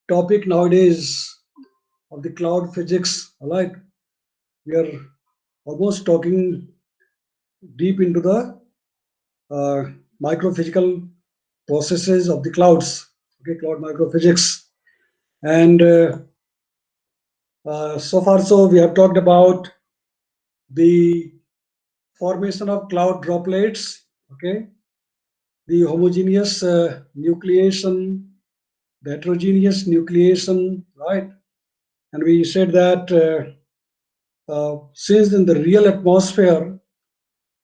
topic nowadays of the cloud physics. All right, we are almost talking deep into the uh, microphysical processes of the clouds. Okay, cloud microphysics, and so far so we have talked about the formation of cloud droplets. Okay, the homogeneous nucleation, the heterogeneous nucleation, right? And we said that since in the real atmosphere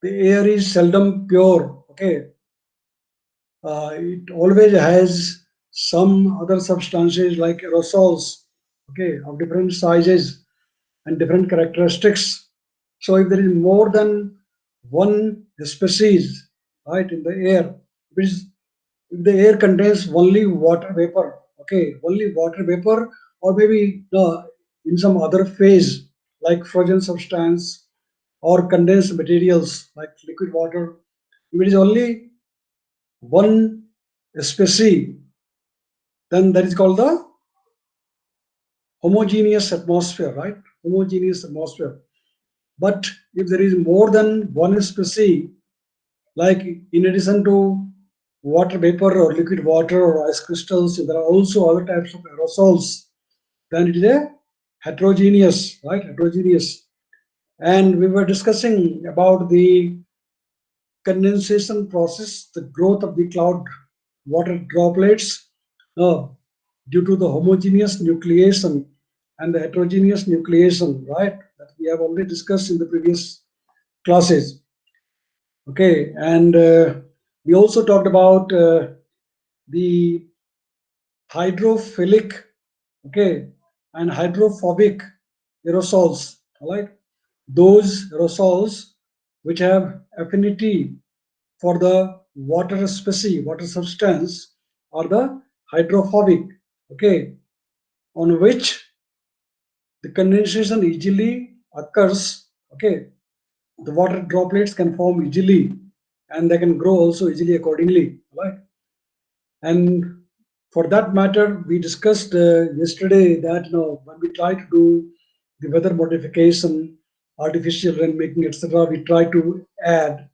the air is seldom pure, okay, it always has some other substances like aerosols, okay, of different sizes and different characteristics. So if there is more than one species, right, in the air, which is if the air contains only water vapor, okay, only water vapor, or maybe in some other phase like frozen substance or condensed materials like liquid water, if it is only one species, then that is called the homogeneous atmosphere, right? Homogeneous atmosphere. But if there is more than one species, like in addition to water vapor or liquid water or ice crystals, there are also other types of aerosols, then it is a heterogeneous, right? Heterogeneous. And we were discussing about the condensation process, the growth of the cloud water droplets uh, due to the homogeneous nucleation and the heterogeneous nucleation, right? That we have already discussed in the previous classes. Okay, and we also talked about the hydrophilic, okay, and hydrophobic aerosols, all right? Those aerosols which have affinity for the water species, water substance, or the hydrophobic, okay, on which the condensation easily occurs, okay, the water droplets can form easily and they can grow also easily accordingly, right? And for that matter, we discussed yesterday that when we try to do the weather modification, artificial rain making, etc., we try to add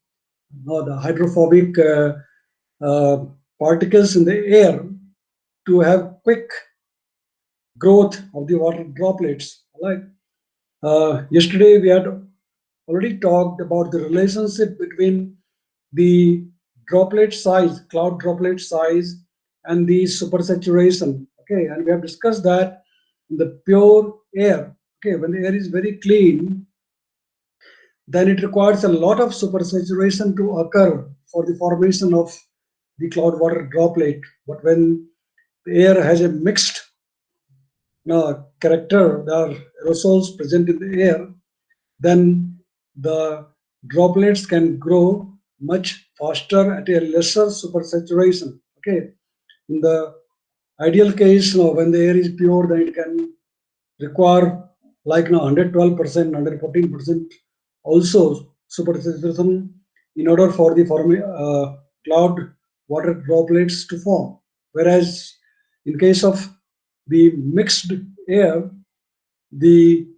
the hydrophobic uh, particles in the air to have quick growth of the water droplets. Right? Yesterday we had already talked about the relationship between the droplet size, cloud droplet size, and the supersaturation. Okay, and we have discussed that in the pure air. Okay, when the air is very clean, then it requires a lot of supersaturation to occur for the formation of the cloud water droplet. But when the air has a mixed character, there are aerosols present in the air, then the droplets can grow much faster at a lesser supersaturation. Okay, in the ideal case, when the air is pure, then it can require like 112%, 114% also supersaturation in order for the cloud water droplets to form. Whereas in case of the mixed air, the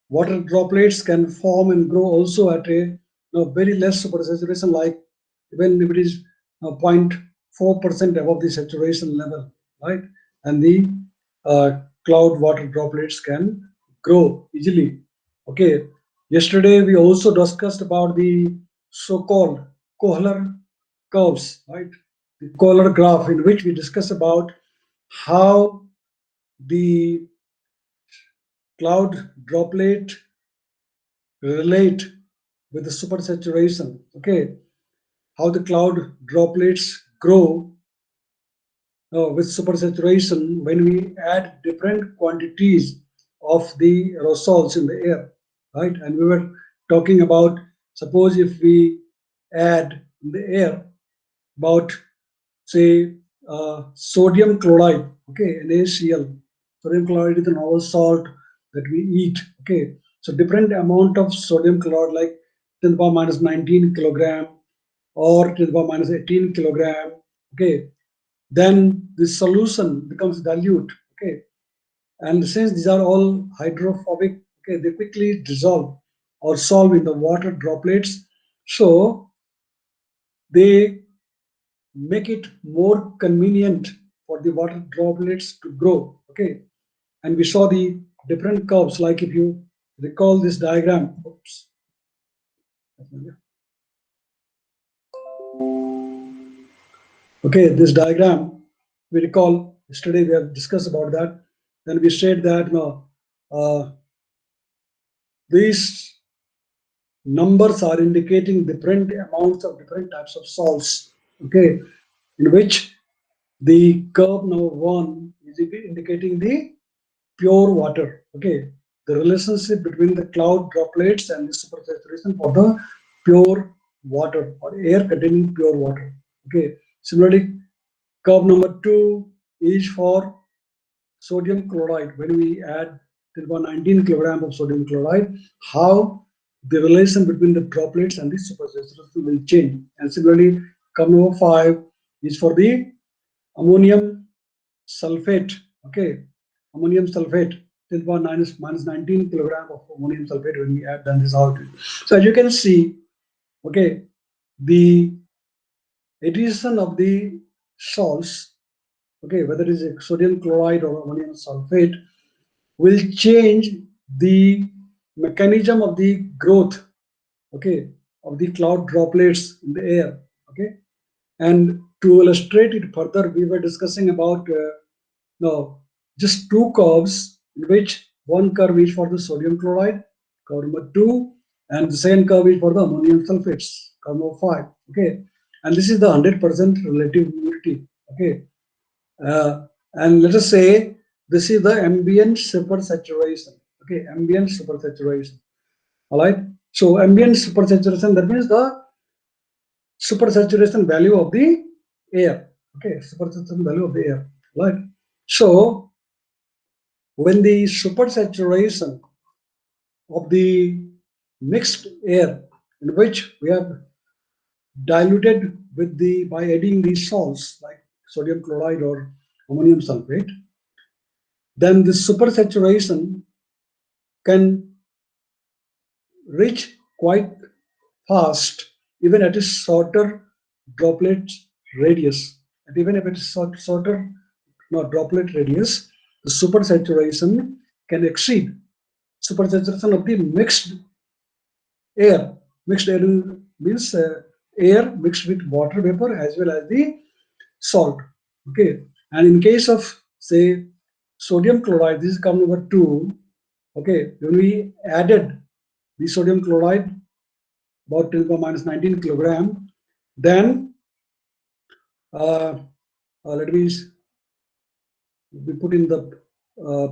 water droplets can form and grow also at a very less supersaturation, like even if it is 0.4% above the saturation level, right? And the cloud water droplets can grow easily. Okay. Yesterday we also discussed about the so-called Kohler curves, right? The Kohler graph, in which we discuss about how the cloud droplet relate with the supersaturation. Okay, how the cloud droplets grow with supersaturation when we add different quantities of the aerosols in the air, right? And we were talking about, suppose if we add in the air about, say, sodium chloride, okay, NaCl. Sodium chloride is a novel salt that we eat, okay. So different amount of sodium chloride, like 10 to the power minus 19 kilogram or 10 to the power minus 18 kilogram, okay. Then the solution becomes dilute, Okay, and since these are all hydrophobic, okay, they quickly dissolve or solve in the water droplets, so they make it more convenient for the water droplets to grow. Okay, and we saw the different curves. Like if you recall this diagram, oops, okay, this diagram we recall yesterday we have discussed about that. Then we said that these numbers are indicating different amounts of different types of salts. Okay, in which the curve number one is indicating the pure water. Okay, the relationship between the cloud droplets and the supersaturation for the pure water or air containing pure water. Okay, similarly, curve number two is for sodium chloride. When we add till about 19 kilogram of sodium chloride, how the relation between the droplets and the supersaturation will change. And similarly, curve number five is for the ammonium sulfate. Okay, ammonium sulfate till about minus 19 kilogram of ammonium sulfate when we add, then this is how it is. So as you can see, okay, the addition of the salts, okay, whether it is a sodium chloride or ammonium sulfate, will change the mechanism of the growth, okay, of the cloud droplets in the air. Okay, and to illustrate it further, we were discussing about now just two curves, in which one curve is for the sodium chloride, curve number two, and the second curve is for the ammonium sulfates, curve number five. Okay, and this is the 100% relative humidity. Okay, and let us say this is the ambient supersaturation. Okay, ambient supersaturation. All right. So ambient supersaturation, that means the supersaturation value of the air. Okay, supersaturation value of the air. Right. So when the supersaturation of the mixed air, in which we have diluted with the by adding these salts like sodium chloride or ammonium sulfate, then the supersaturation can reach quite fast even at a shorter droplet radius. And even if it is shorter droplet radius, the supersaturation can exceed supersaturation of the mixed air. Mixed air means air mixed with water vapor as well as the salt. Okay, and in case of say sodium chloride, this is come number two. Okay, when we added the sodium chloride about 10 to the minus 19 kilogram, then uh, let me we put in the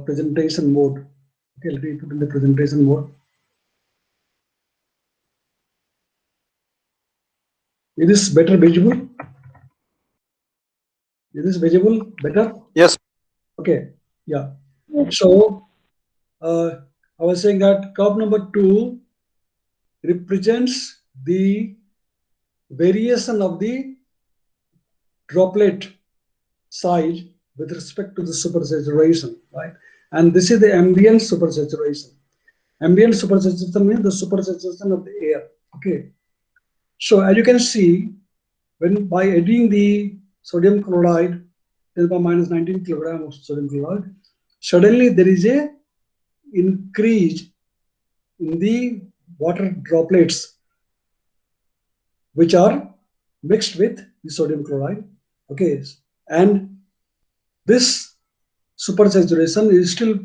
presentation mode. Okay, let me put in the presentation mode. Is this better visible? Is this visible better? Yes. Okay, yeah. So I was saying that curve number two represents the variation of the droplet size with respect to the supersaturation, right? And this is the ambient supersaturation. Ambient supersaturation means the supersaturation of the air. Okay. So as you can see, when by adding the sodium chloride, 10 to the minus 19 kilogram of sodium chloride, suddenly there is a increase in the water droplets which are mixed with the sodium chloride. Okay, and this supersaturation is still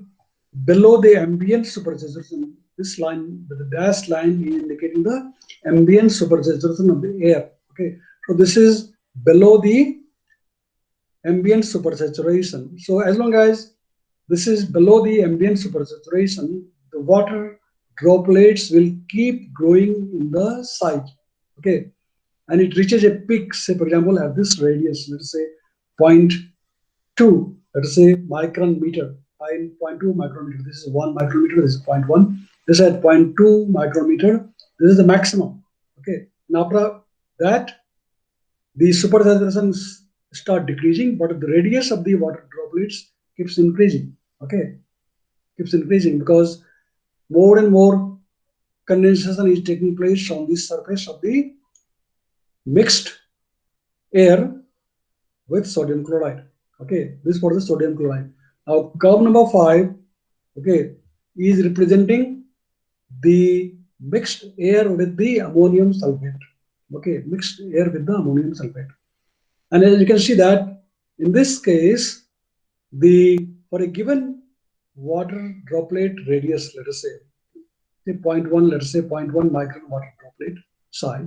below the ambient supersaturation. This line, the dashed line, is indicating the ambient supersaturation of the air. Okay, so this is below the ambient supersaturation. So as long as this is below the ambient supersaturation, the water droplets will keep growing in the site. Okay, and it reaches a peak, say for example, at this radius, let's say zero point 0.2, let us say micrometer, 0.2 micrometer. This is 1 micrometer, this is 0.1. This is at 0.2 micrometer. This is the maximum. Okay, and after that, the supersaturation start decreasing, but the radius of the water droplets keeps increasing. Okay, keeps increasing because more and more condensation is taking place on the surface of the mixed air with sodium chloride. Okay, this for the sodium chloride. Now, curve number 5, okay, is representing the mixed air with the ammonium sulfate. Okay, mixed air with the ammonium sulfate. And as you can see that in this case, the for a given water droplet radius, let us say, 0.1, let us say 0.1 micron water droplet size.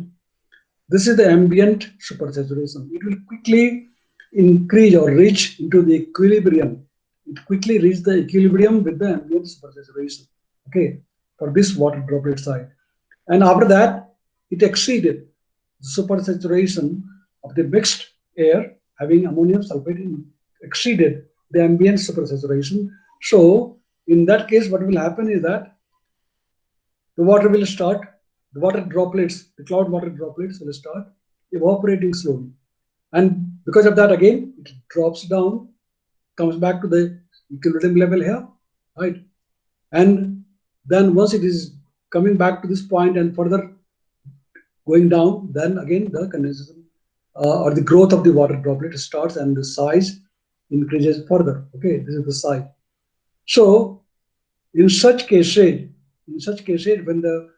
This is the ambient supersaturation. It will quickly increase or reach into the equilibrium. It quickly reaches the equilibrium with the ambient supersaturation. Okay, for this water droplet size. And after that, it exceeded the supersaturation of the mixed air having ammonium sulfate exceeded the ambient supersaturation. So in that case, what will happen is that the water will start, the water droplets, the cloud water droplets will start evaporating slowly. And because of that, again, it drops down, comes back to the equilibrium level here, right? And then once it is coming back to this point and further going down, then again the condensation or the growth of the water droplet starts and the size increases further. Okay, this is the size. So in such cases, when the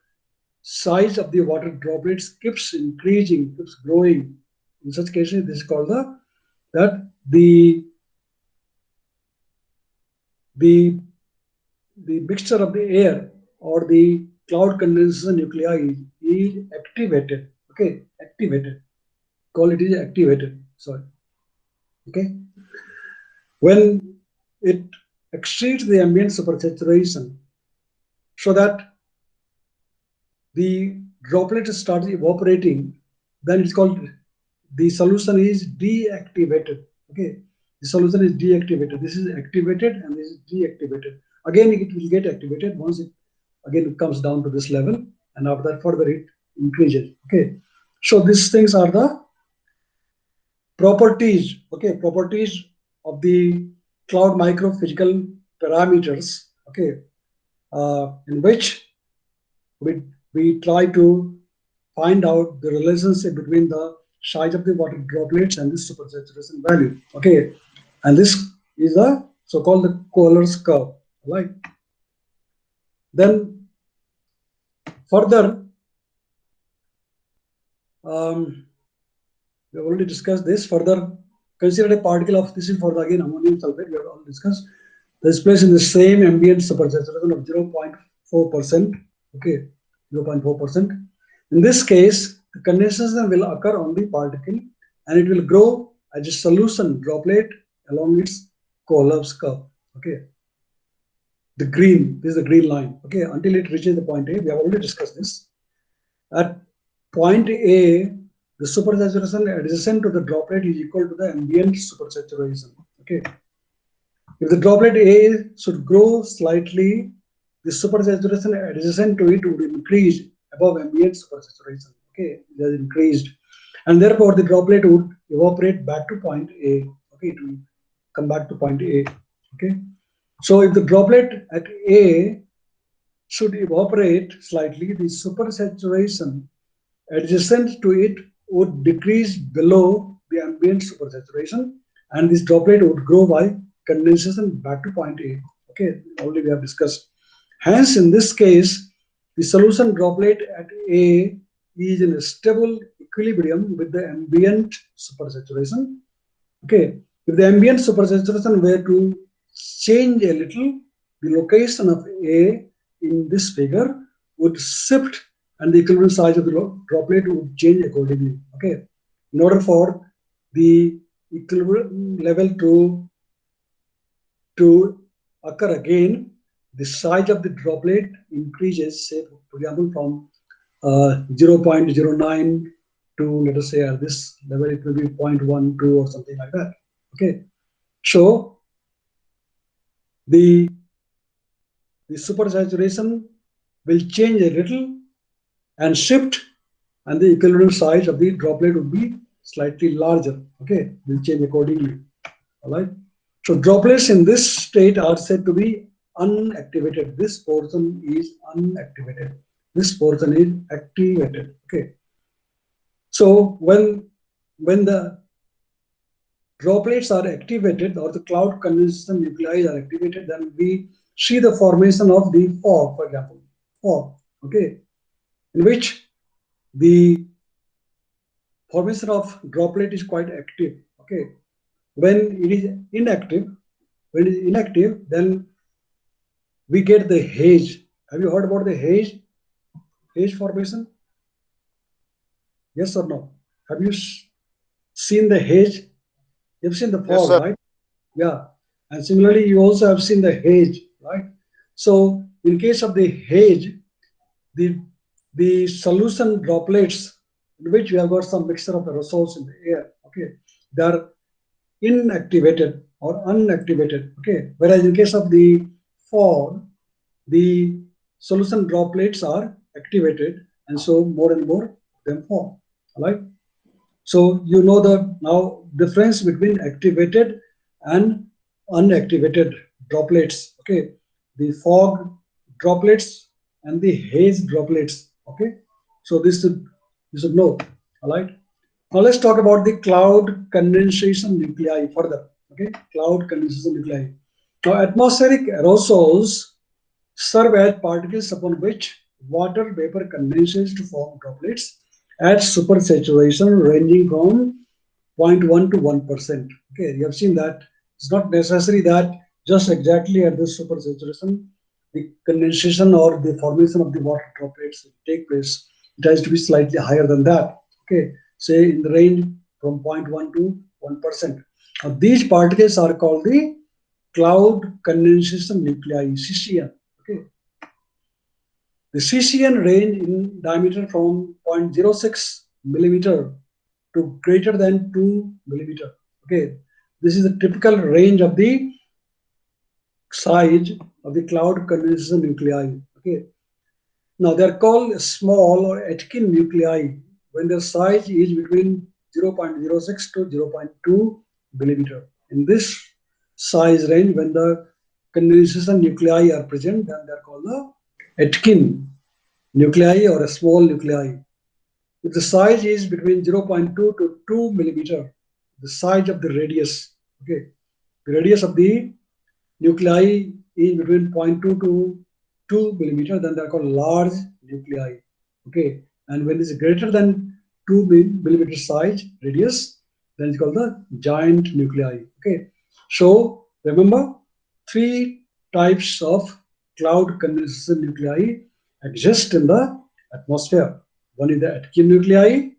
size of the water droplets keeps increasing, keeps growing, in such cases, this is called that the the mixture of the air or the cloud condensation nuclei is activated. Okay, activated. Call it is activated. Sorry. Okay, when it exceeds the ambient supersaturation, so that the droplet starts evaporating, then it's called the solution is deactivated. Okay, the solution is deactivated. This is activated and this is deactivated. Again, it will get activated once it again comes down to this level, and after that further it increases. Okay, so these things are the properties. Okay, properties of the cloud microphysical parameters. Okay, in which we we try to find out the relationship between the size of the water droplets and the supersaturation value. Okay, and this is a so-called the Kohler's curve. Right. Then further, we have already discussed this. Further, consider a particle of this is for the again ammonium sulfate. We have already discussed. This place in the same ambient supersaturation of 0.4%. Okay, 0.4%. In this case, the condensation will occur on the particle and it will grow as a solution droplet along its Kohler's curve. Okay, the green, this is the green line. Okay, until it reaches the point A, we have already discussed this. At point A, the supersaturation adjacent to the droplet is equal to the ambient supersaturation. Okay, if the droplet A should grow slightly, the supersaturation adjacent to it would increase above ambient supersaturation. Okay, it has increased, and therefore the droplet would evaporate back to point A. Okay, it will come back to point A. Okay, so if the droplet at A should evaporate slightly, the supersaturation adjacent to it would decrease below the ambient supersaturation, and this droplet would grow by condensation back to point A. Okay, already we have discussed. Hence, in this case, the solution droplet at A is in a stable equilibrium with the ambient supersaturation. Okay, if the ambient supersaturation were to change a little, the location of A in this figure would shift and the equilibrium size of the droplet would change accordingly. Okay, in order for the equilibrium level to occur again, the size of the droplet increases, say, for example, from 0.09 to, let us say, at this level, it will be 0.12 or something like that. Okay, so the supersaturation will change a little and shift, and the equilibrium size of the droplet would be slightly larger. Okay, will change accordingly. All right. So droplets in this state are said to be unactivated. This portion is unactivated. This portion is activated. Okay. So when the droplets are activated or the cloud condensation nuclei are activated, then we see the formation of the fog, for example, fog. Okay, in which the formation of droplet is quite active. Okay, when it is inactive, then we get the haze. Have you heard about the haze formation? Yes or no? Have you seen the haze? You've seen the Yes, fog, sir. right? Yeah. And similarly, you also have seen the haze, right? So in case of the haze, the the solution droplets in which we have got some mixture of aerosols in the air, okay, they are inactivated or unactivated, okay. Whereas in case of the fog, the solution droplets are activated, and so more and more of them form. All right. So you know the now difference between activated and unactivated droplets. Okay, the fog droplets and the haze droplets. Okay, so this should you should know. All right. Now let's talk about the cloud condensation nuclei further. Okay, cloud condensation nuclei. Now atmospheric aerosols serve as particles upon which water vapor condenses to form droplets at supersaturation ranging from zero point 0.1 to 1%. Okay, you have seen that it's not necessary that just exactly at this supersaturation the condensation or the formation of the water droplets take place. It has to be slightly higher than that. Okay, say in the range from zero point 0.1 to 1%. Now, these particles are called the cloud condensation nuclei, CCN. Okay, the CCN range in diameter from 0.06 millimeter to greater than 2 millimeter. Okay, this is the typical range of the size of the cloud condensation nuclei. Okay, now they are called small or Aitken nuclei when their size is between 0.06 to 0.2 millimeter. In this size range, when the condensation nuclei are present, then they are called the Aitken nuclei or a small nuclei. If the size is between 0.2 to 2 millimeter, the size of the radius, okay, the radius of the nuclei is between zero point 0.2 to 2 millimeter, then they are called large nuclei, okay. And when it's greater than 2 millimeter size radius, then it's called the giant nuclei, okay. So remember, three types of cloud condensation nuclei exist in the atmosphere. One is the Aitken nuclei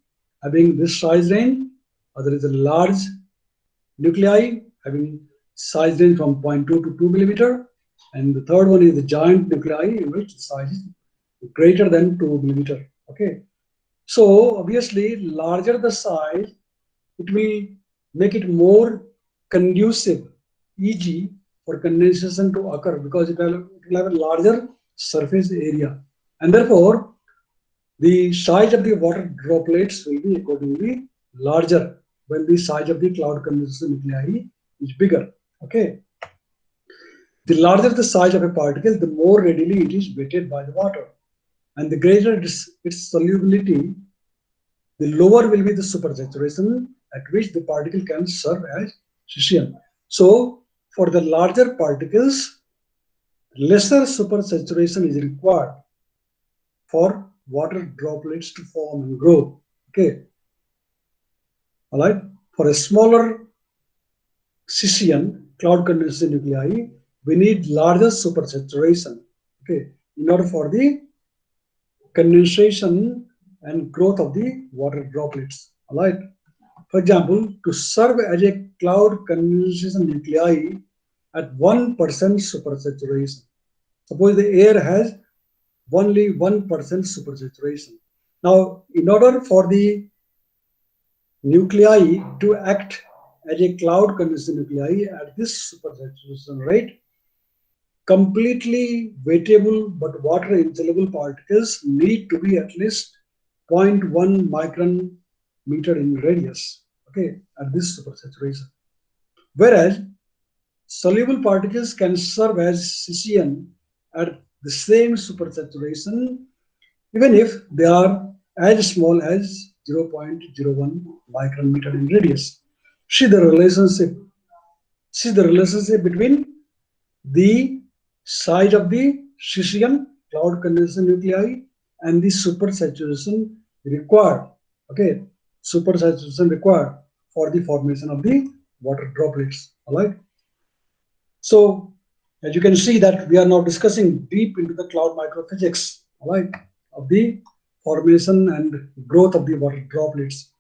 having this size range, other is a large nuclei having size range from zero point 0.2 to 2 millimeter, and the third one is the giant nuclei in which the size is greater than 2 millimeter. Okay, so obviously larger the size, it will make it more conducive, easy for condensation to occur because it will have a larger surface area, and therefore the size of the water droplets will be accordingly larger when the size of the cloud condensation nuclei is bigger. Okay. The larger the size of a particle, the more readily it is weighted by the water. And the greater its solubility, the lower will be the supersaturation at which the particle can serve as CCN. So, for the larger particles, lesser supersaturation is required for water droplets to form and grow. Okay, all right. For a smaller CCN, cloud condensation nuclei, we need larger supersaturation. Okay, in order for the condensation and growth of the water droplets. All right. For example, to serve as a cloud condensation nuclei at 1% supersaturation. Suppose the air has only 1% supersaturation. Now, in order for the nuclei to act as a cloud condensation nuclei at this supersaturation rate, completely weightable but water insoluble particles need to be at least zero point 0.1 micron meter in radius, okay, at this supersaturation. Whereas Soluble particles can serve as CCN at the same supersaturation even if they are as small as 0.01 micrometer in radius. See the relationship. See the relationship between the size of the Sicilian cloud condensation nuclei and the supersaturation required. Okay, supersaturation required for the formation of the water droplets. All right. So, as you can see that we are now discussing deep into the cloud microphysics, all right, of the formation and growth of the water droplets.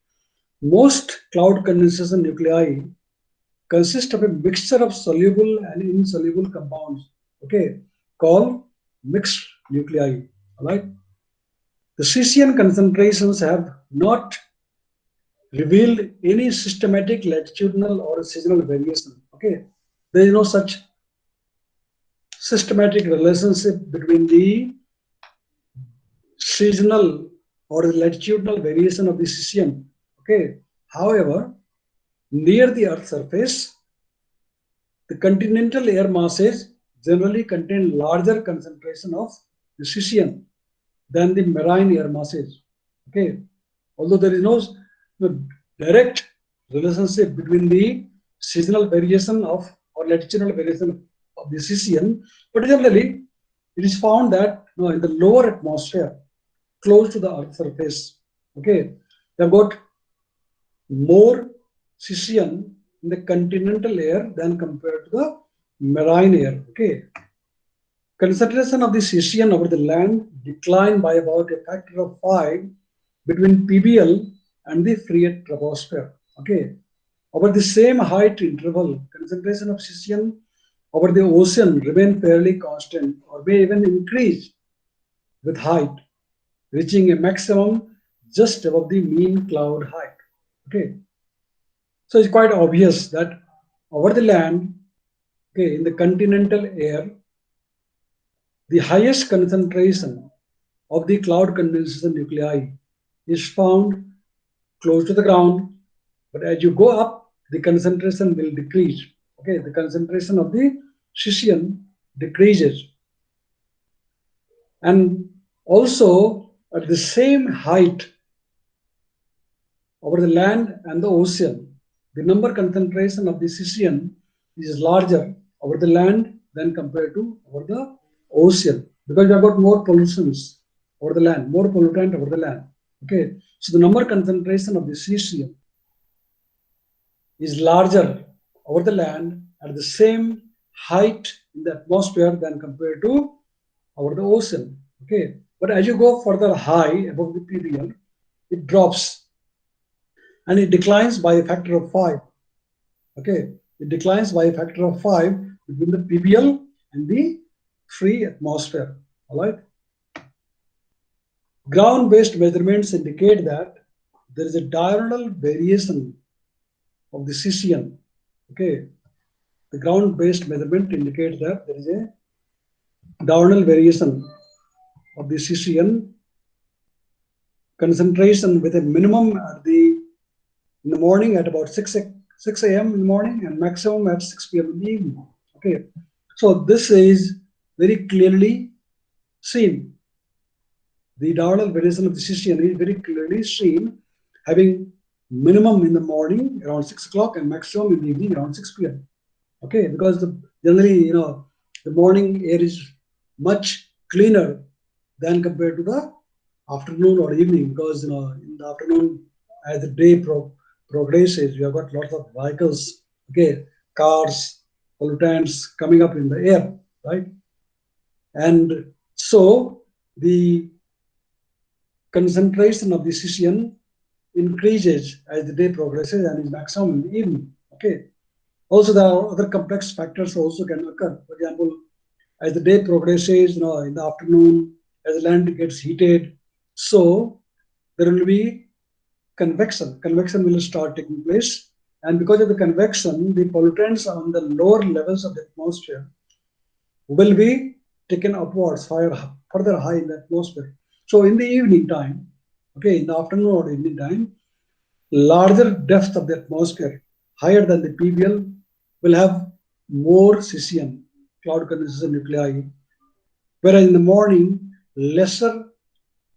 Most cloud condensation nuclei consist of a mixture of soluble and insoluble compounds, okay, called mixed nuclei, all right. The CCN concentrations have not revealed any systematic latitudinal or seasonal variation, okay. There is no such systematic relationship between the seasonal or the latitudinal variation of the cesium. Okay. However, near the Earth's surface, the continental air masses generally contain larger concentration of the cesium than the marine air masses. Okay. Although there is no direct relationship between the seasonal variation of or latitudinal variation of the cesium, but generally it is found that in the lower atmosphere close to the Earth's surface, okay, they've got more cesium in the continental air than compared to the marine air. Okay, concentration of the cesium over the land declined by about a factor of 5 between PBL and the free troposphere. Okay, over the same height interval, concentration of cesium over the ocean remain fairly constant or may even increase with height, reaching a maximum just above the mean cloud height. Okay, so it's quite obvious that over the land, okay, in the continental air, the highest concentration of the cloud condensation nuclei is found close to the ground, but as you go up, the concentration will decrease. Okay, the concentration of the cesium decreases, and also at the same height over the land and the ocean, the number concentration of the cesium is larger over the land than compared to over the ocean because we have got more pollutions over the land, more pollutant over the land. Okay, so the number concentration of the cesium is larger over the land at the same height in the atmosphere than compared to over the ocean. Okay, but as you go further high above the PBL, it drops and it declines by a factor of 5. Okay, it declines by a factor of 5 between the PBL and the free atmosphere. All right. Ground-based measurements indicate that there is a diurnal variation of the cesium. Okay, the ground-based measurement indicates that there is a diurnal variation of the cesium concentration with a minimum at the in the morning at about 6 a.m. in the morning and maximum at 6 p.m. in the evening. Okay, so this is very clearly seen. The diurnal variation of the cesium is very clearly seen, having minimum in the morning around 6 o'clock and maximum in the evening around 6 p.m. Okay, because generally, the morning air is much cleaner than compared to the afternoon or evening because, in the afternoon, as the day progresses, we have got lots of vehicles, okay, cars, pollutants coming up in the air, right? And so the concentration of the cesium increases as the day progresses and is maximum in the evening. Okay. Also, there are other complex factors also can occur. For example, as the day progresses, in the afternoon, as the land gets heated, so there will be convection. Convection will start taking place, and because of the convection, the pollutants on the lower levels of the atmosphere will be taken upwards, further high in the atmosphere. So in the evening time, okay, in the afternoon or evening time, larger depth of the atmosphere, higher than the PBL, will have more CCN, cloud condensation nuclei, whereas in the morning, lesser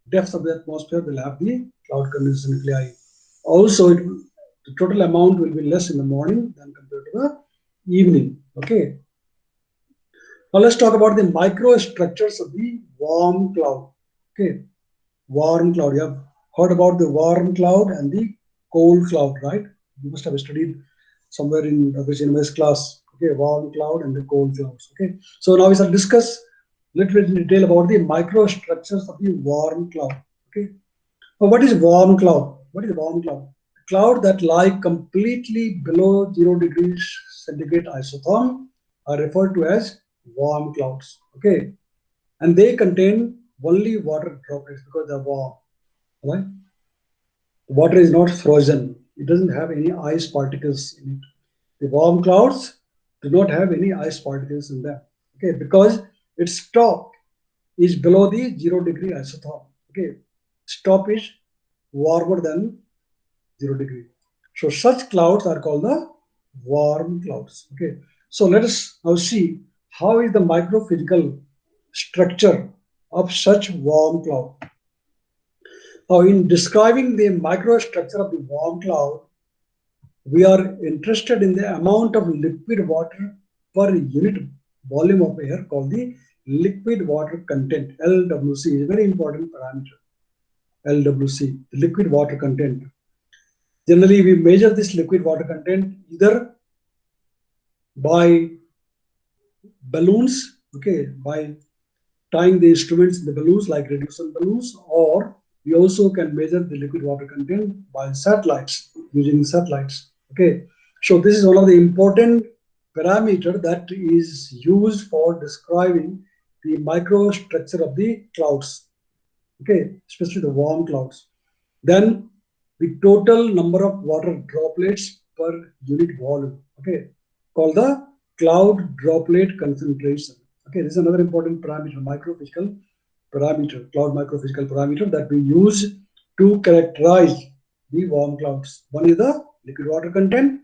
depths of the atmosphere will have the cloud condensation nuclei. Also, the total amount will be less in the morning than compared to the evening. Okay. Now let's talk about the microstructures of the warm cloud. Okay, warm cloud. You have heard about the warm cloud and the cold cloud, right? You must have studied somewhere in this university class. Okay, warm cloud and the cold clouds. Okay, so now we shall discuss a little bit in detail about the microstructures of the warm cloud. Okay, now what is warm cloud? What is warm cloud? Cloud that lie completely below 0 degrees centigrade isotherm are referred to as warm clouds. Okay, and they contain only water droplets because they're warm. Right? Water is not frozen. It doesn't have any ice particles in it. The warm clouds do not have any ice particles in them. Okay, because its top is below the 0 degree isotherm. Okay, its top is warmer than 0 degree. So such clouds are called the warm clouds. Okay. So let us now see how is the microphysical structure of such warm cloud. Now, in describing the microstructure of the warm cloud, we are interested in the amount of liquid water per unit volume of air called the liquid water content. LWC is a very important parameter. LWC, the liquid water content. Generally, we measure this liquid water content either by balloons, okay, by tying the instruments in the balloons like reduction balloons, or we also can measure the liquid water content by satellites, using satellites. Okay, so this is one of the important parameter that is used for describing the microstructure of the clouds. Okay, especially the warm clouds. Then the total number of water droplets per unit volume. Okay, called the cloud droplet concentration. Okay, this is another important parameter, microphysical parameter, cloud microphysical parameter that we use to characterize the warm clouds. One is the liquid water content,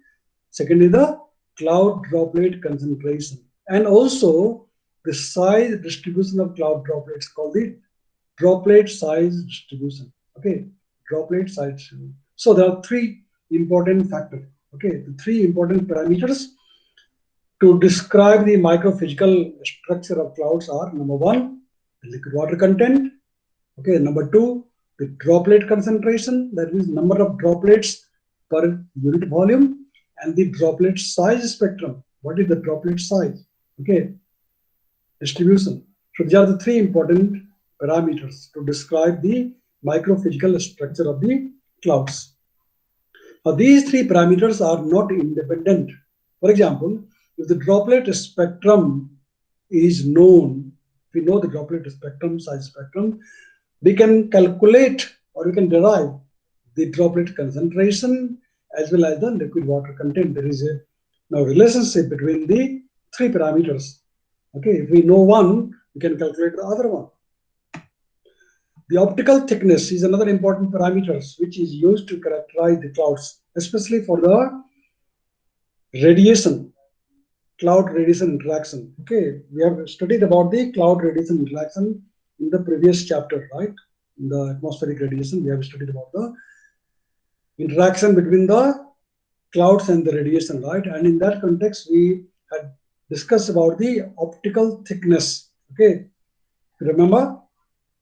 second is the cloud droplet concentration, and also the size distribution of cloud droplets called the droplet size distribution. Okay, droplet size distribution. So there are three important factors. Okay, the three important parameters to describe the microphysical structure of clouds are: number one, the liquid water content. Okay, number two, the droplet concentration, that means number of droplets per unit volume, and the droplet size spectrum. What is the droplet size? Okay, distribution. So these are the three important parameters to describe the microphysical structure of the clouds. Now, these three parameters are not independent. For example, if the droplet spectrum is known, we know the droplet spectrum, size spectrum, we can calculate or we can derive the droplet concentration as well as the liquid water content. There is a now relationship between the three parameters. Okay, if we know one, we can calculate the other one. The optical thickness is another important parameter which is used to characterize the clouds, especially for the radiation, cloud radiation interaction. Okay, we have studied about the cloud radiation interaction in the previous chapter, right? In the atmospheric radiation, we have studied about the interaction between the clouds and the radiation, right? And in that context, we had discussed about the optical thickness. Okay, remember?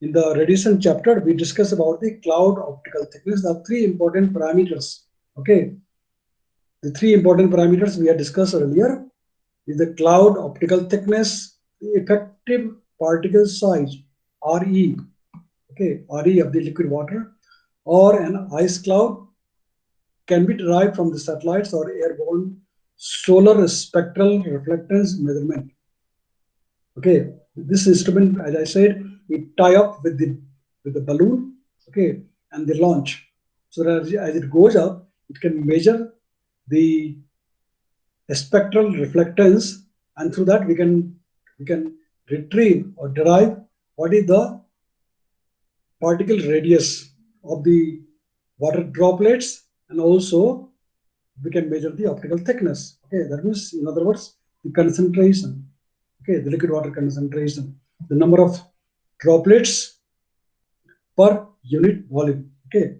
In the radiation chapter, we discussed about the cloud optical thickness. There are three important parameters. Okay, the three important parameters we had discussed earlier is the cloud optical thickness, the effective particle size (RE), okay, RE of the liquid water, or an ice cloud can be derived from the satellites or airborne solar spectral reflectance measurement. Okay, this instrument, as I said, we tie up with the balloon, okay, and the launch. So that as it goes up, it can measure the spectral reflectance, and through that we can retrieve or derive what is the particle radius of the water droplets, and also we can measure the optical thickness. Okay, that means in other words, the concentration, okay, the liquid water concentration, the number of droplets per unit volume. Okay,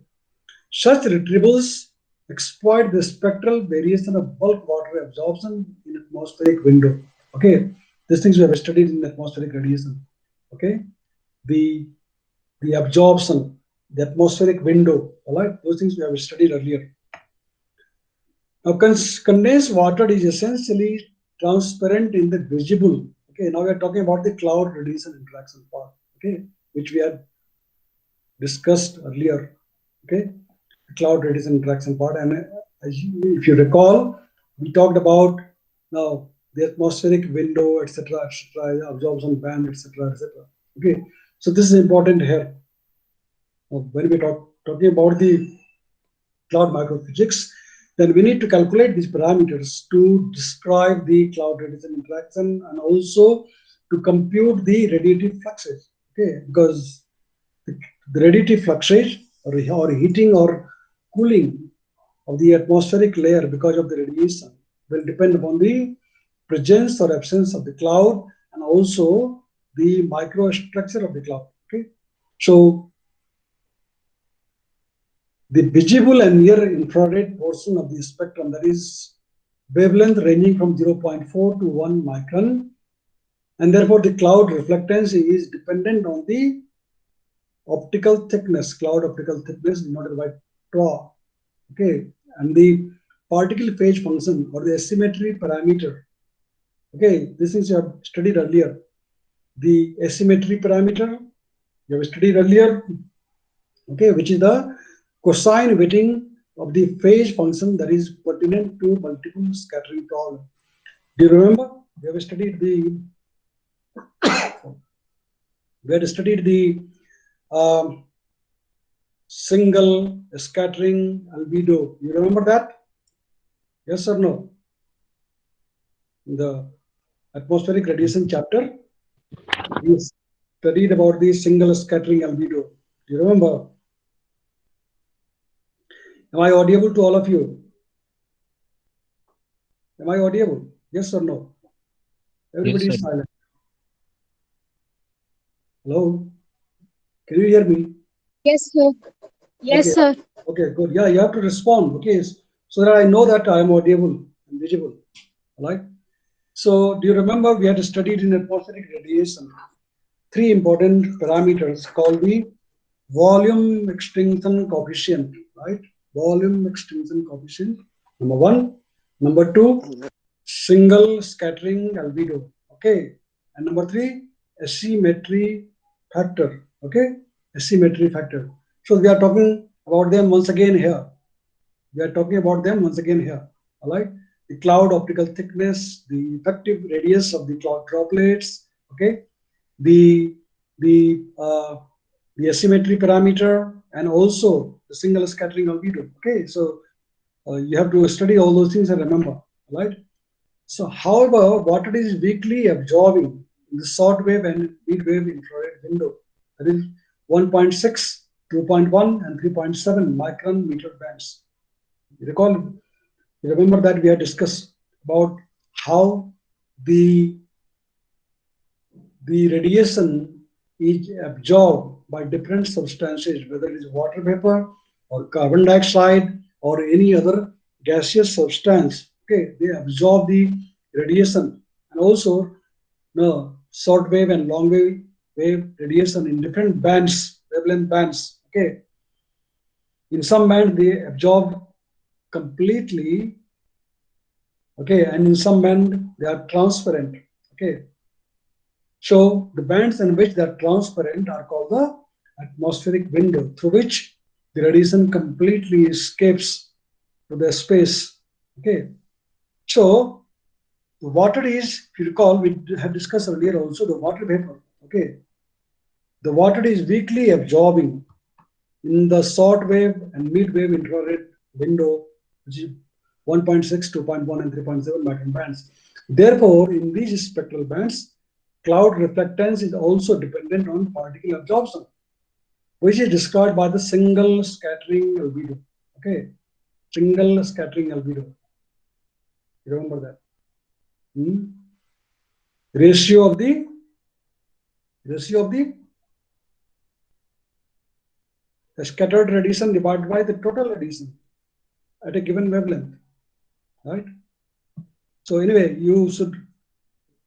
such retrievals exploit the spectral variation of bulk water absorption in atmospheric window. Okay, these things we have studied in atmospheric radiation. Okay, the the absorption, the atmospheric window. All right, those things we have studied earlier. Now, condensed water is essentially transparent in the visible. Okay, now we are talking about the cloud radiation interaction part. Okay, which we had discussed earlier. Okay, cloud radiation interaction part. And if you recall, we talked about now the atmospheric window, etc., absorption band, etc., etc. Okay, so this is important here. Now, when we talking about the cloud microphysics, then we need to calculate these parameters to describe the cloud radiation interaction and also to compute the radiative fluxes. Okay, because the, the radiative fluxes or heating or cooling of the atmospheric layer because of the radiation will depend upon the presence or absence of the cloud and also the microstructure of the cloud. Okay, so the visible and near infrared portion of the spectrum, that is wavelength ranging from zero point 0.4 to 1 micron, and therefore the cloud reflectance is dependent on the optical thickness, cloud optical thickness denoted by tau. Okay, and the particle phase function or the asymmetry parameter. Okay, this is you have studied earlier. The asymmetry parameter you have studied earlier. Okay, which is the cosine weighting of the phase function that is pertinent to multiple scattering problem. Do you remember? We have studied the um, single scattering albedo. You remember that? Yes or no? In the atmospheric radiation chapter, we studied about the single scattering albedo. Do you remember? Am I audible to all of you? Am I audible? Yes or no? Everybody Yes, is sir. silent. Hello? Can you hear me? Yes, sir. Yes, Okay. sir. Okay, good. Yeah, you have to respond. Okay, so that I know that I am audible and visible. All right. So, do you remember we had studied in atmospheric radiation three important parameters called the volume extinction coefficient, right? Volume extinction coefficient, number one. Number two, single scattering albedo. Okay. And number three, asymmetry factor. Okay. Asymmetry factor. So we are talking about them once again here. We are talking about them once again here. All right. The cloud optical thickness, the effective radius of the cloud droplets. Okay. The the uh, the asymmetry parameter and also the single scattering albedo. Okay. So you have to study all those things and remember. All right. So, however, what it is weakly absorbing in the short wave and mid wave infrared window, that is 1.6, 2.1, and 3.7 micron meter bands. You recall, you remember that we had discussed about how the the radiation is absorbed by different substances, whether it is water vapor or carbon dioxide or any other gaseous substance. Okay, they absorb the radiation and also the short wave and long wave radiation in different bands, wavelength bands. Okay, in some band they absorb completely. Okay, and in some band they are transparent. Okay, so the bands in which they are transparent are called the atmospheric window, through which the radiation completely escapes to the space. Okay. So the water is, if you recall, we had discussed earlier also the water vapor. Okay. The water is weakly absorbing in the short wave and mid wave infrared window, which is 1.6, 2.1, and 3.7 micron bands. Therefore, in these spectral bands, cloud reflectance is also dependent on particle absorption, which is described by the single scattering albedo. Okay, single scattering albedo. You remember that? ratio of the scattered radiation divided by the total radiation at a given wavelength, right? So anyway, you should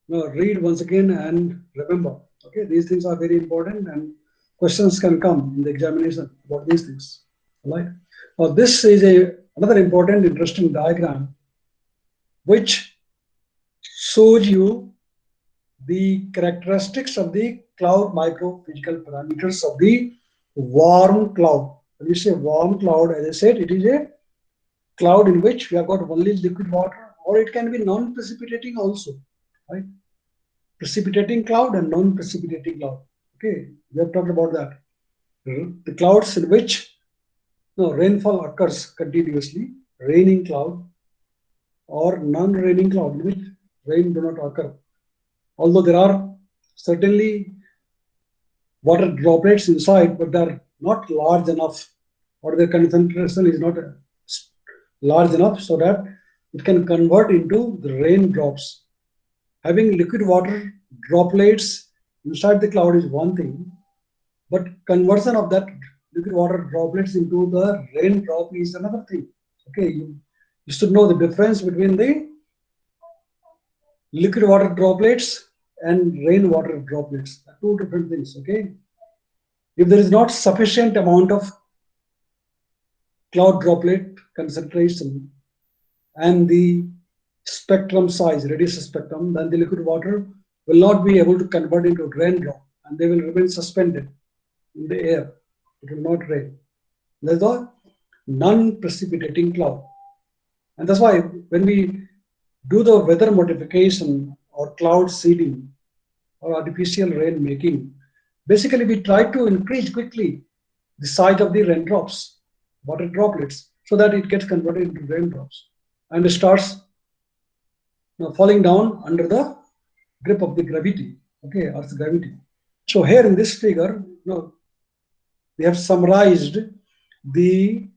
read once again and remember. Okay, these things are very important, and questions can come in the examination about these things. Right? Now, this is another important, interesting diagram which shows you the characteristics of the cloud microphysical parameters of the warm cloud. When you say warm cloud, as I said, it is a cloud in which we have got only liquid water, or it can be non-precipitating also, right? Precipitating cloud and non-precipitating cloud. Okay, we have talked about that. The clouds in which rainfall occurs continuously, raining cloud, or non-raining cloud in which rain do not occur. Although there are certainly water droplets inside, but they are not large enough, or their concentration is not large enough so that it can convert into the raindrops. Having liquid water droplets inside the cloud is one thing, but conversion of that liquid water droplets into the raindrop is another thing. Okay, you should know the difference between the liquid water droplets and rainwater droplets. Two different things. Okay, if there is not sufficient amount of cloud droplet concentration and the spectrum size, radius spectrum, then the liquid water will not be able to convert into raindrop, and they will remain suspended in the air. It will not rain. That's a non-precipitating cloud. And that's why when we do the weather modification or cloud seeding or artificial rain making, basically we try to increase quickly the size of the raindrops, water droplets, so that it gets converted into raindrops and it starts falling down under the grip of the gravity, okay, Earth's gravity. So here in this figure, we have summarized the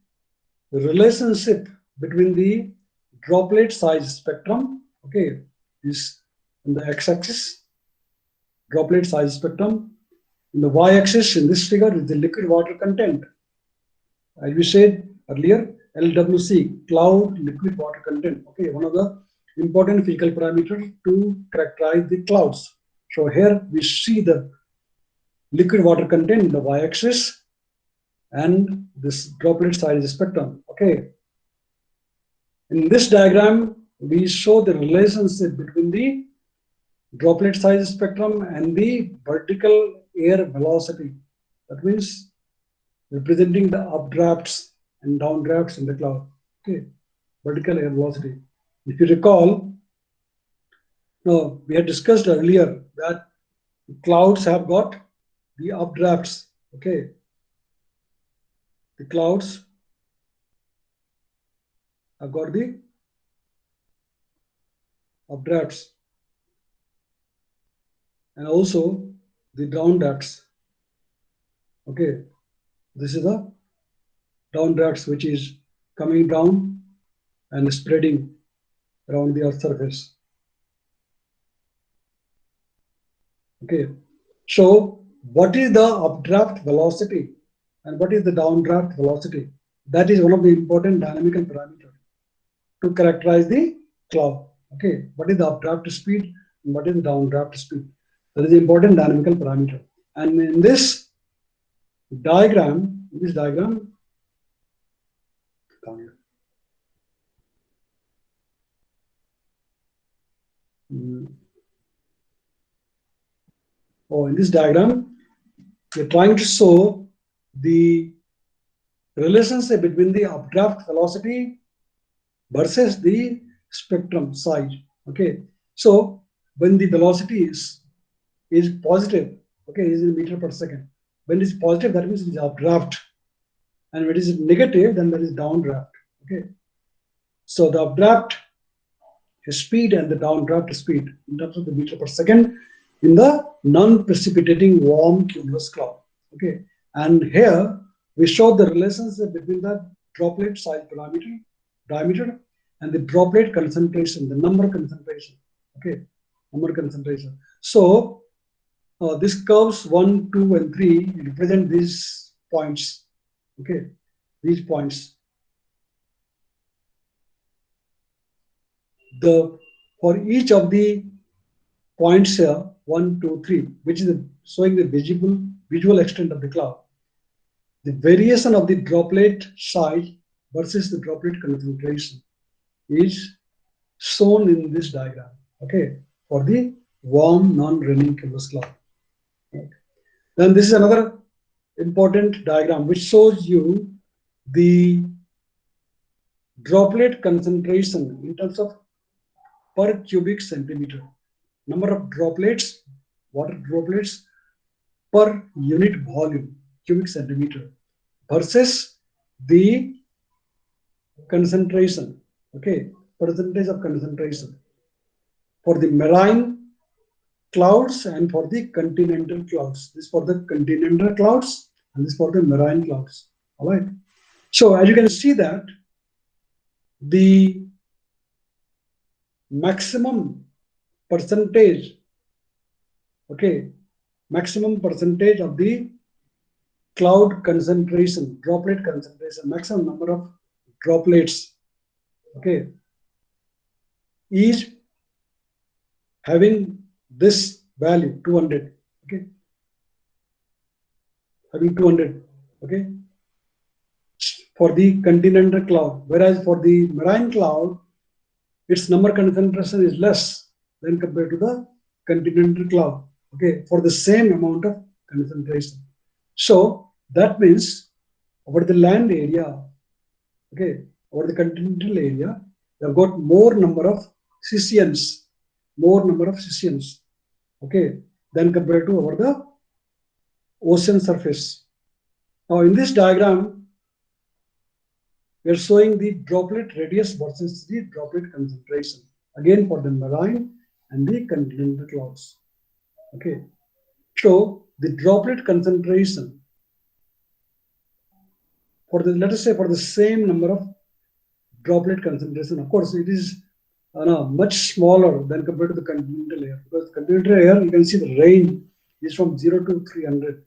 relationship between the droplet size spectrum, okay, is in the x-axis, droplet size spectrum. In the y-axis, in this figure, is the liquid water content. As we said earlier, LWC, cloud liquid water content, okay, one of the important physical parameters to characterize the clouds. So here we see the liquid water content in the y-axis and this droplet size spectrum. Okay. In this diagram, we show the relationship between the droplet size spectrum and the vertical air velocity. That means representing the updrafts and downdrafts in the cloud. Okay. Vertical air velocity. If you recall, we had discussed earlier that clouds have got the updrafts. Okay. The clouds have got the updrafts and also the downdrafts. Okay. This is the downdrafts which is coming down and spreading around the Earth's surface. Okay, so what is the updraft velocity and what is the downdraft velocity? That is one of the important dynamical parameters to characterize the cloud. Okay, what is the updraft speed and what is the downdraft speed? That is the important dynamical parameter. And in this diagram, in this diagram, we're trying to show the relationship between the updraft velocity versus the spectrum size. Okay, so when the velocity is positive, okay, is in meter per second. When it is positive, that means it is updraft, and when it is negative, then that is downdraft. Okay, so the updraft speed and the downdraft speed in terms of the meter per second in the non-precipitating warm cumulus cloud. Okay, and here we show the relationship between the droplet size parameter, diameter, and the droplet concentration, the number concentration. Okay, number concentration. So this curves 1, 2, and 3 represent these points. Okay, these points. For each of the points here, 1, 2, 3, which is showing the visual extent of the cloud. The variation of the droplet size versus the droplet concentration is shown in this diagram. Okay, for the warm non-raining cumulus cloud. Right. Then this is another important diagram which shows you the droplet concentration in terms of per cubic centimeter. Number of droplets, water droplets per unit volume, cubic centimeter, versus the concentration. Okay, percentage of concentration for the marine clouds and for the continental clouds. This for the continental clouds and this for the marine clouds. All right. So as you can see that the maximum percentage, okay, maximum percentage of the cloud concentration, droplet concentration, maximum number of droplets, okay, is having this value 200, okay, having 200, okay, for the continental cloud, whereas for the marine cloud, its number concentration is less than compared to the continental cloud, okay, for the same amount of concentration. So that means over the land area, okay, over the continental area, you have got more number of scissions, okay, than compared to over the ocean surface. Now in this diagram, we are showing the droplet radius versus the droplet concentration, again for the marine and the continental clouds. Okay, so the droplet concentration for the, let us say, for the same number of droplet concentration, of course, it is much smaller than compared to the continental air, because continental air, you can see the range is from 0 to 300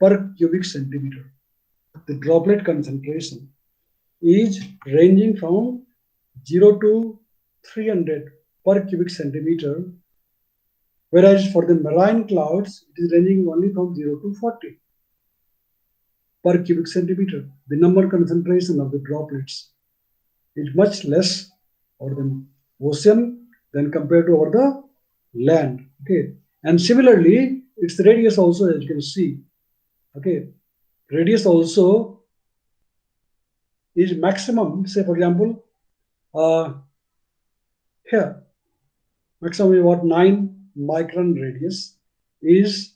per cubic centimeter. The droplet concentration is ranging from 0 to 300 per cubic centimeter, whereas for the marine clouds, it is ranging only from 0 to 40 per cubic centimeter. The number concentration of the droplets is much less over the ocean than compared to over the land. Okay, and similarly, its radius also, as you can see, okay, radius also is maximum. Say for example, here maximum is about 9 micron radius is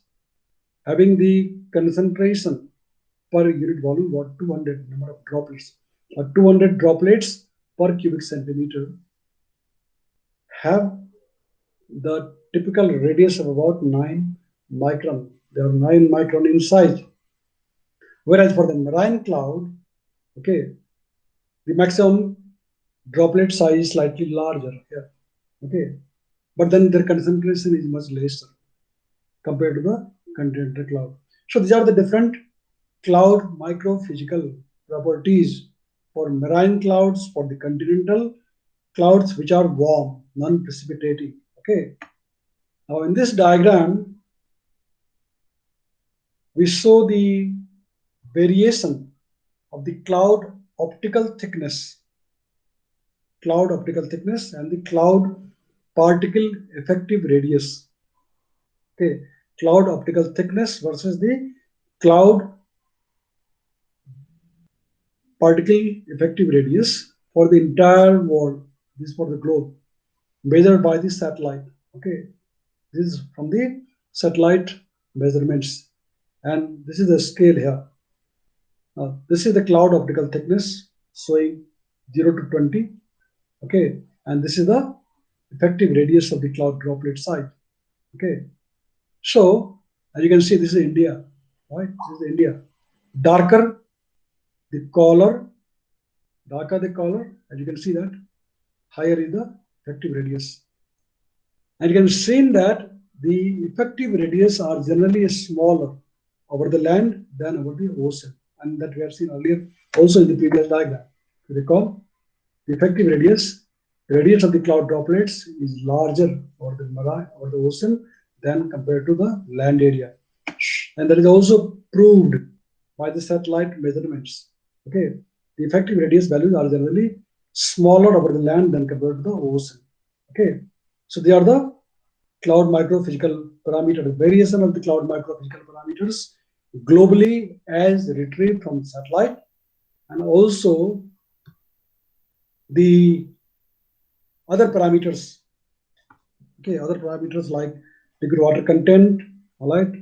having the concentration per unit volume about 200 number of droplets, or 200 droplets per cubic centimeter have the typical radius of about 9 micron. They are 9 micron in size. Whereas for the marine cloud, okay, the maximum droplet size is slightly larger here. Okay, but then their concentration is much lesser compared to the continental cloud. So these are the different cloud microphysical properties for marine clouds, for the continental clouds which are warm, non-precipitating. Okay. Now in this diagram, we show the variation of the cloud optical thickness and the cloud particle effective radius. Okay, cloud optical thickness versus the cloud particle effective radius for the entire world. This is for the globe, measured by the satellite. Okay, this is from the satellite measurements, and this is the scale here. This is the cloud optical thickness showing 0 to 20. Okay, and this is the effective radius of the cloud droplet size. Okay, so as you can see, this is India, right? This is India. Darker the color, as you can see that, higher is the effective radius. And you can be seen that the effective radius are generally smaller over the land than over the ocean. And that we have seen earlier also in the previous diagram. You recall, the effective radius of the cloud droplets is larger over the marine or the ocean than compared to the land area. And that is also proved by the satellite measurements. Okay, the effective radius values are generally smaller over the land than compared to the ocean. Okay, so they are the cloud microphysical parameter, the variation of the cloud microphysical parameters globally as retrieved from satellite, and also the other parameters. Okay, other parameters like liquid water content, all right,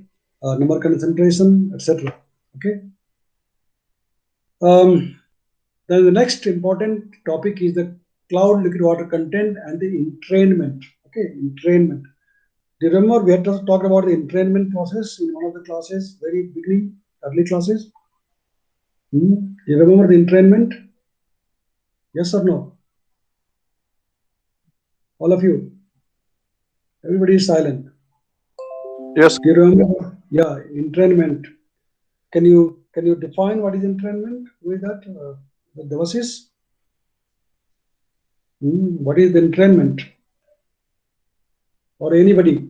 number concentration, etc. Okay. Then the next important topic is the cloud liquid water content and the entrainment. Okay, entrainment. Do you remember we had talked about the entrainment process in one of the classes, very beginning, early classes? Do you remember the entrainment? Yes or no? All of you. Everybody is silent. Yes. Do you remember? Yeah, entrainment. Can you define what is entrainment with that? The Devasis? What is the entrainment? Or anybody?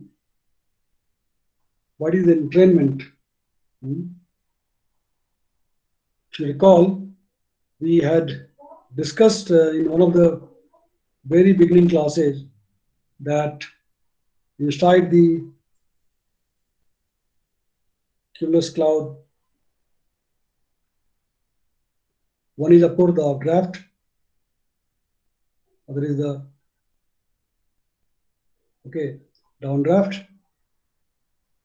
What is the entrainment? If you recall, we had discussed in one of the very beginning classes that inside the cumulus cloud, one is of course the updraft, other is the downdraft,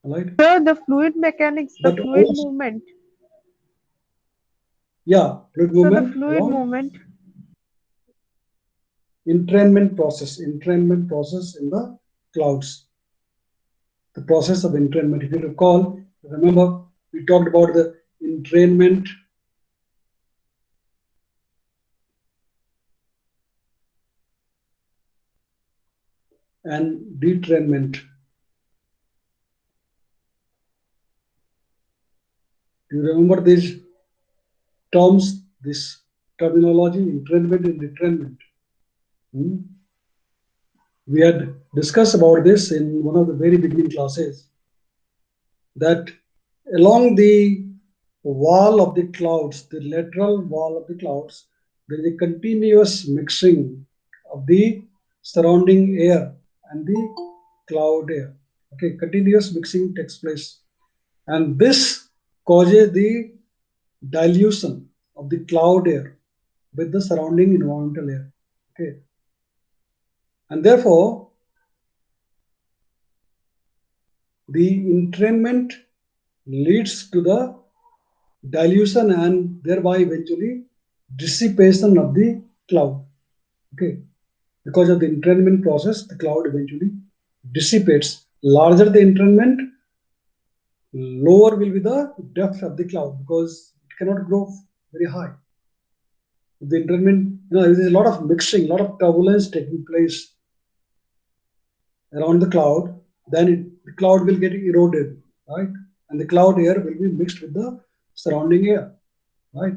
right? Sir, the fluid mechanics, the But fluid also, movement. yeah, fluid So the movement, fluid along movement. entrainment process in the clouds. The process of entrainment. If you recall, remember we talked about the entrainment and detrainment. Do you remember these terms, this terminology, entrainment and detrainment? We had discussed about this in one of the very beginning classes, that along the wall of the clouds, the lateral wall of the clouds, there is a continuous mixing of the surrounding air and the cloud air. Okay, continuous mixing takes place. And this causes the dilution of the cloud air with the surrounding environmental air. Okay. And therefore, the entrainment leads to the dilution and thereby eventually dissipation of the cloud. Okay. Because of the entrainment process, the cloud eventually dissipates. Larger the entrainment, lower will be the depth of the cloud because it cannot grow very high. The entrainment, there is a lot of mixing, a lot of turbulence taking place around the cloud, then the cloud will get eroded, right? And the cloud air will be mixed with the surrounding air, right?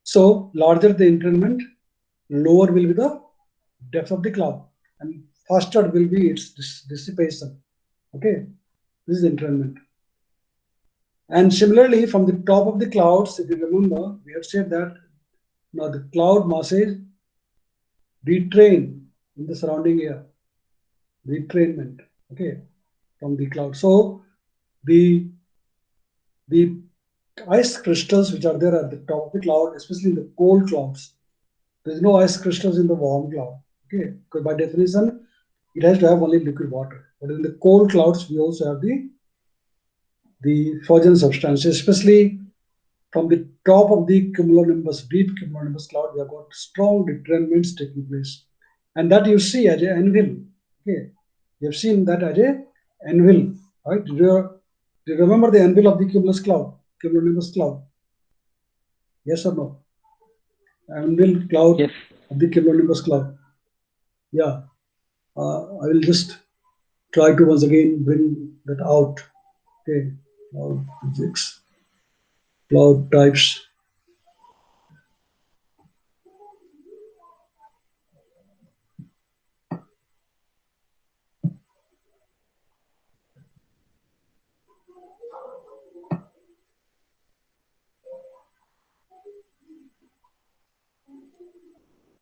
So larger the entrainment, lower will be the depth of the cloud, and faster will be its dissipation. Okay, this is entrainment. And similarly, from the top of the clouds, if you remember, we had said that now the cloud masses retrain in the surrounding air, retrainment, okay, from the cloud. So the ice crystals which are there at the top of the cloud, especially in the cold clouds, there is no ice crystals in the warm cloud, okay, because by definition it has to have only liquid water. But in the cold clouds, we also have the frozen substances, especially from the top of the cumulonimbus, deep cumulonimbus cloud, we have got strong detrainments taking place. And that you see as an anvil. Okay, you have seen that as an anvil, right? Do you remember the anvil of the cumulonimbus cloud? Yes or no? Anvil cloud Yes. of the cumulonimbus cloud. Yeah. I will just try to once again bring that out. Okay, cloud physics, cloud types.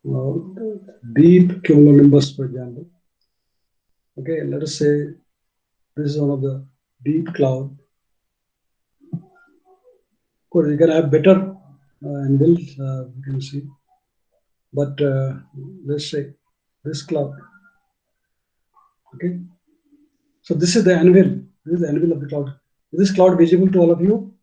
Cloud, deep cumulonimbus, for example. Okay, let us say this is one of the deep cloud. Of course, you can have better anvil, you can see, but let's say this cloud. Okay, so this is the anvil. This is the anvil of the cloud. Is this cloud visible to all of you?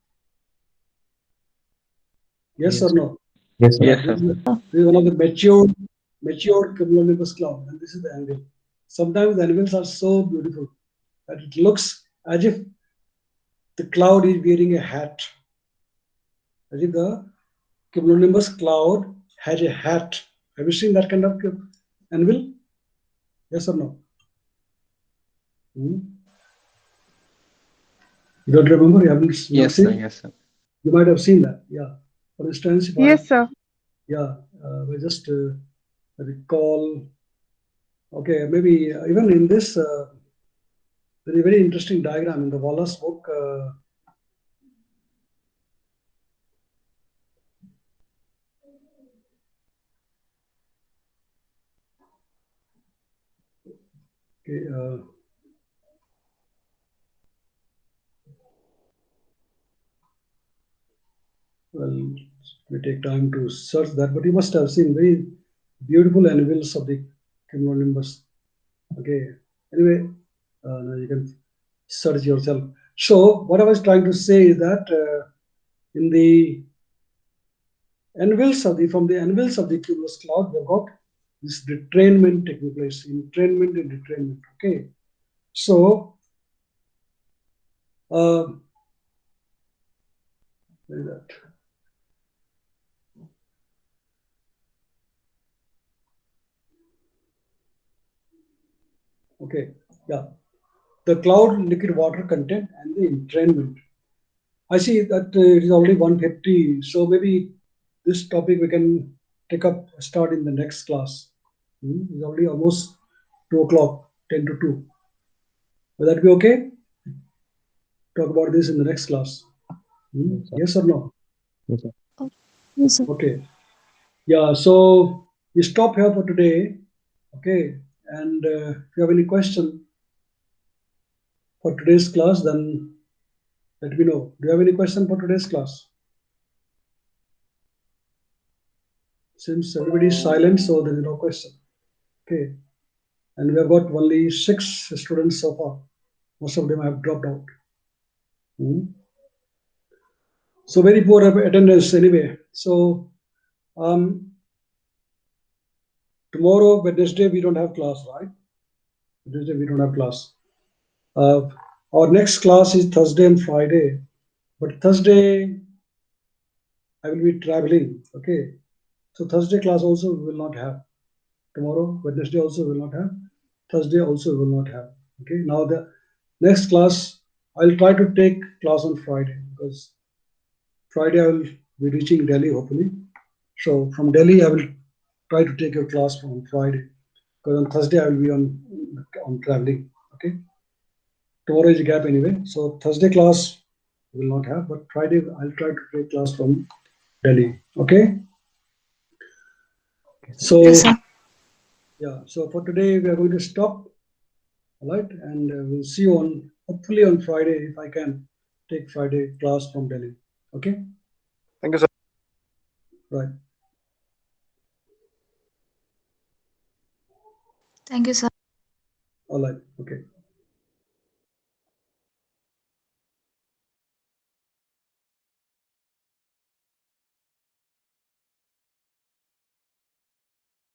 Yes or no? Yes, sir. Yes, sir. This is one of the matured cumulonimbus cloud, and this is the anvil. Sometimes the anvils are so beautiful that it looks as if the cloud is wearing a hat. As if the cumulonimbus cloud has a hat. Have you seen that kind of anvil? Yes or no? Hmm? You don't remember? You haven't not Yes, seen? sir. Yes, sir. You might have seen that. Yeah. For instance, if Yes, sir. I just recall. Okay, maybe even in this, there is a very interesting diagram in the Wallace book. Okay, well, it may take time to search that, but you must have seen very beautiful anvils of the cumulonimbus. Okay, anyway, now you can search yourself. So, what I was trying to say is that in the anvils of the from the anvils of the cumulus cloud, we've got this retrainment taking place, entrainment and retrainment. Okay, so where is that? Okay, yeah, the cloud liquid water content and the entrainment. I see that it is already 1:50, so maybe this topic we can take up start in the next class. It's already almost 2 o'clock, 10 to 2. Will that be okay? Talk about this in the next class. Yes or no? Yes, sir. Yes, sir. Okay. Yeah, so we stop here for today. Okay. And if you have any question for today's class, then let me know. Do you have any question for today's class? Since everybody is silent, so there is no question. Okay. And we have got only 6 students so far. Most of them have dropped out. So very poor attendance anyway. So tomorrow, Wednesday, we don't have class, right? Wednesday, we don't have class. Our next class is Thursday and Friday. But Thursday, I will be traveling. Okay. So Thursday class also we will not have. Tomorrow, Wednesday also will not have. Thursday also will not have. Okay. Now the next class, I'll try to take class on Friday because Friday I will be reaching Delhi hopefully. So from Delhi, I will try to take your class on Friday because on Thursday I will be on traveling. Okay. Tomorrow is a gap anyway. So Thursday class we will not have, but Friday I'll try to take class from Delhi. Okay. So Yes, sir. yeah. So for today we are going to stop. All right, and we'll see you on hopefully on Friday if I can take Friday class from Delhi. Okay. Thank you, sir. Right. Thank you, sir. All right. Okay.